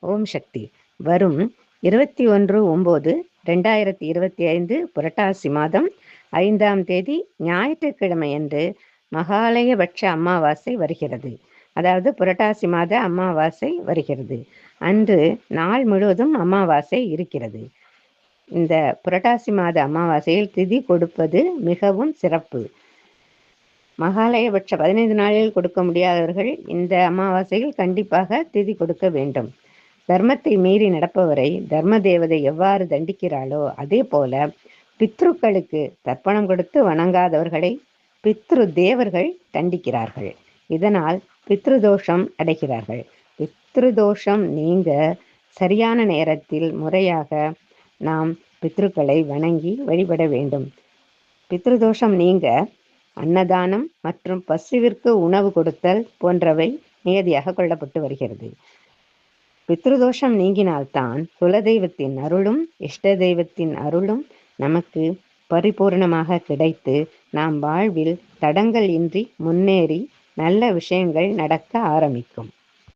ஓம் சக்தி. வரும் 21/9/2025 புரட்டாசி மாதம் 5ஆம் தேதி ஞாயிற்றுக்கிழமையன்று மகாலயபட்ச அமாவாசை வருகிறது. அதாவது புரட்டாசி மாத அமாவாசை வருகிறது. அன்று நாள் முழுவதும் அமாவாசை இருக்கிறது. இந்த புரட்டாசி மாத அமாவாசையில் திதி கொடுப்பது மிகவும் சிறப்பு. மகாலயபட்ச 15 நாளில் கொடுக்க முடியாதவர்கள் இந்த அமாவாசையில் கண்டிப்பாக திதி கொடுக்க வேண்டும். தர்மத்தை மீறி நடப்பவரை தர்ம தேவதை எவ்வாறு தண்டிக்கிறாளோ அதே போல பித்ருக்களுக்கு தர்ப்பணம் கொடுத்து வணங்காதவர்களை பித்ரு தேவர்கள் தண்டிக்கிறார்கள். இதனால் பித்ருதோஷம் அடைகிறார்கள். பித்ருதோஷம் நீங்க சரியான நேரத்தில் முறையாக நாம் பித்ருக்களை வணங்கி வழிபட வேண்டும். பித்ருதோஷம் நீங்க அன்னதானம் மற்றும் பசுவிற்கு உணவு கொடுத்தல் போன்றவை நியதியாக கொள்ளப்பட்டு வருகிறது. பித்ருதோஷம் நீங்கினால்தான் குலதெய்வத்தின் அருளும் இஷ்ட தெய்வத்தின் அருளும் நமக்கு பரிபூர்ணமாக கிடைத்து நாம் வாழ்வில் தடங்கள் இன்றி முன்னேறி நல்ல விஷயங்கள் நடக்க ஆரம்பிக்கும்.